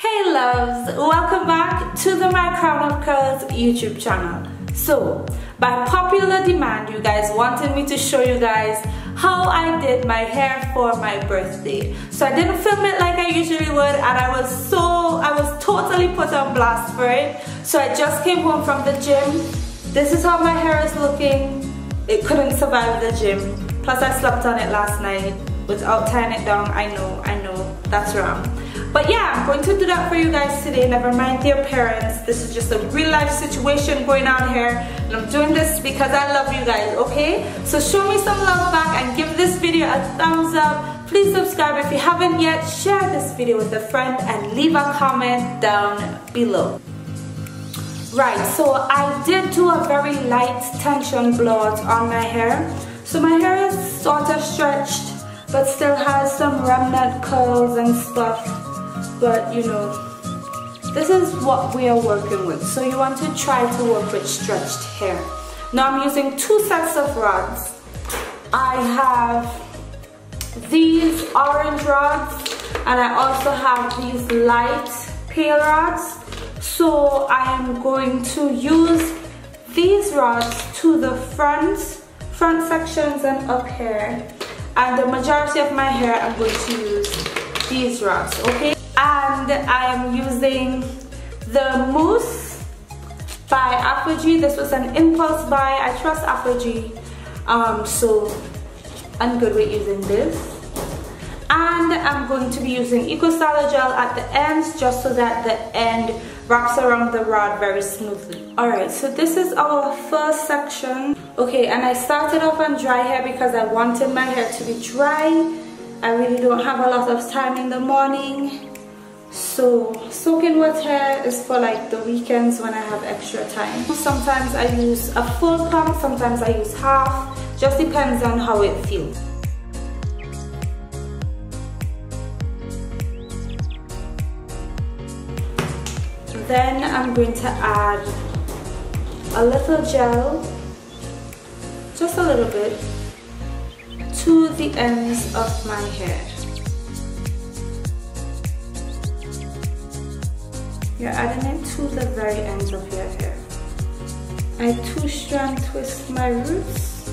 Hey loves, welcome back to the My Crown of Curls YouTube channel. So, by popular demand, you guys wanted me to show you guys how I did my hair for my birthday. So I didn't film it like I usually would, and I was totally put on blast for it. So I just came home from the gym. This is how my hair is looking. It couldn't survive the gym. Plus I slept on it last night without tying it down. I know, that's wrong. But yeah, I'm going to do that for you guys today. Never mind the appearance. This is just a real life situation going on here. And I'm doing this because I love you guys, okay? So show me some love back and give this video a thumbs up. Please subscribe if you haven't yet. Share this video with a friend and leave a comment down below. Right, so I did do a very light tension blowout on my hair. So my hair is sort of stretched, but still has some remnant curls and stuff. But you know, this is what we are working with. So you want to try to work with stretched hair. Now I'm using two sets of rods. I have these orange rods and I also have these light pale rods. So I am going to use these rods to the front sections and up here. And the majority of my hair I'm going to use these rods, okay? And I am using the mousse by Aphogee. This was an impulse buy. I trust Aphogee, so I'm good with using this. And I'm going to be using ecostyler gel at the ends just so that the end wraps around the rod very smoothly. Alright, so this is our first section. Okay, and I started off on dry hair because I wanted my hair to be dry. I really don't have a lot of time in the morning. So soaking wet hair is for like the weekends when I have extra time. Sometimes I use a full pump, sometimes I use half. Just depends on how it feels. Then I'm going to add a little gel, just a little bit, to the ends of my hair. You're adding it to the very ends of your hair. I two-strand twist my roots.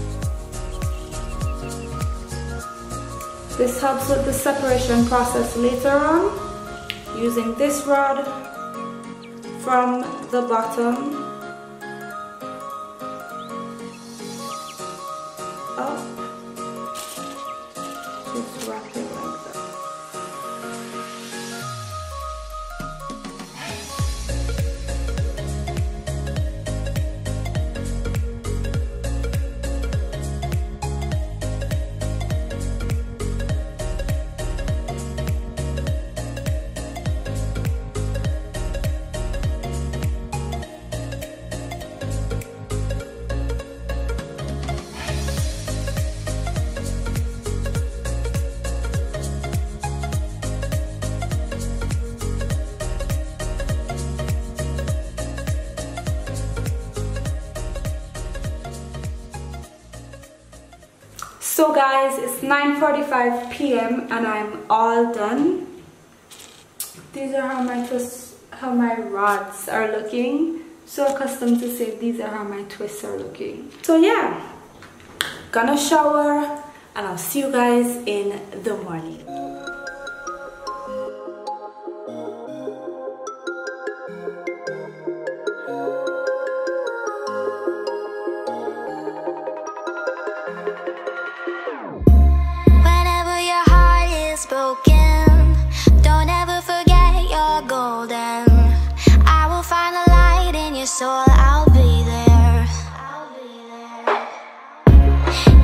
This helps with the separation process later on, using this rod from the bottom up. Just wrap it like that. So guys, it's 9:45 p.m. and I'm all done. These are how my rods are looking. So accustomed to say these are how my twists are looking. So yeah, gonna shower and I'll see you guys in the morning. Broken, don't ever forget you're golden. I will find the light in your soul, I'll be there.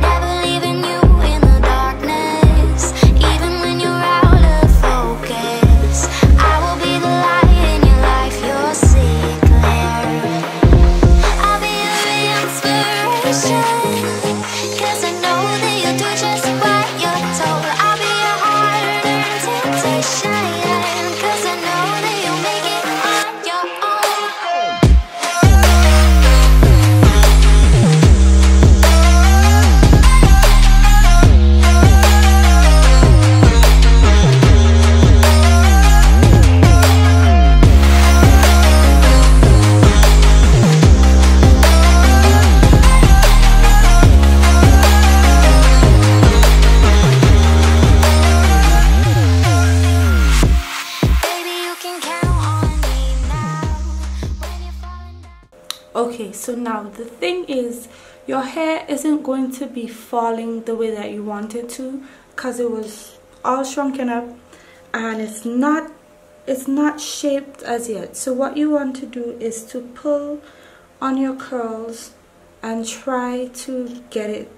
Never leaving you in the darkness, even when you're Okay, so now the thing is, your hair isn't going to be falling the way that you want it to, because it was all shrunken up and it's not shaped as yet. So what you want to do is to pull on your curls and try to get it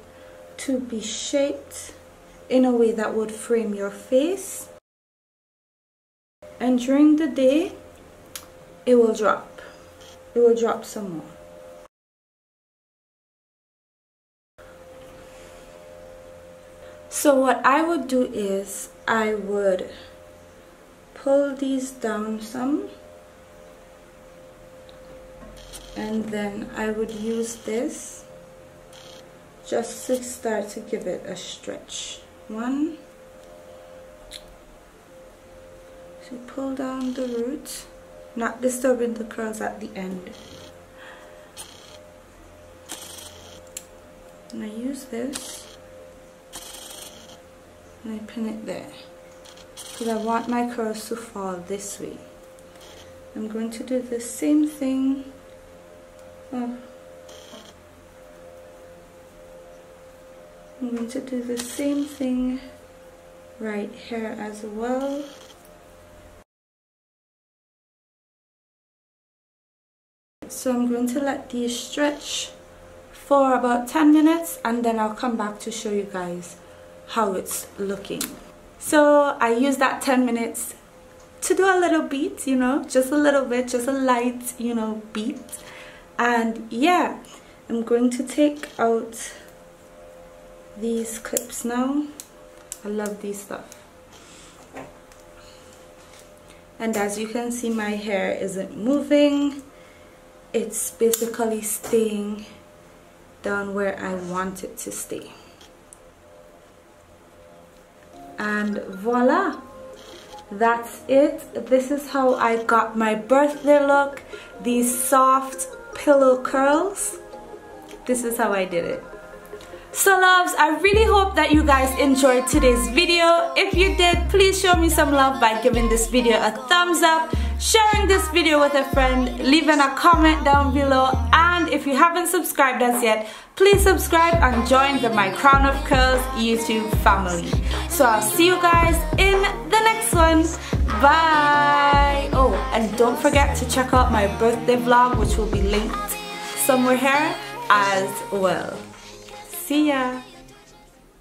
to be shaped in a way that would frame your face, and during the day it will drop some more. So what I would do is I would pull these down some, and then I would use this just to start to give it a stretch. One, so pull down the roots, not disturbing the curls at the end. And I use this and I pin it there because I want my curls to fall this way. I'm going to do the same thing. I'm going to do the same thing right here as well. So I'm going to let these stretch for about 10 minutes and then I'll come back to show you guys how it's looking. So I used that 10 minutes to do a little beat, you know, just a little bit, just a light, you know, beat. And yeah, I'm going to take out these clips now. I love these stuff. And as you can see, my hair isn't moving. It's basically staying down where I want it to stay. And voila, that's it. This is how I got my birthday look. These soft pillow curls. This is how I did it. So loves, I really hope that you guys enjoyed today's video. If you did, please show me some love by giving this video a thumbs up, sharing this video with a friend, leaving a comment down below, and if you haven't subscribed as yet, please subscribe and join the My Crown of Curls YouTube family. So I'll see you guys in the next one. Bye. Oh, and don't forget to check out my birthday vlog, which will be linked somewhere here as well. See ya.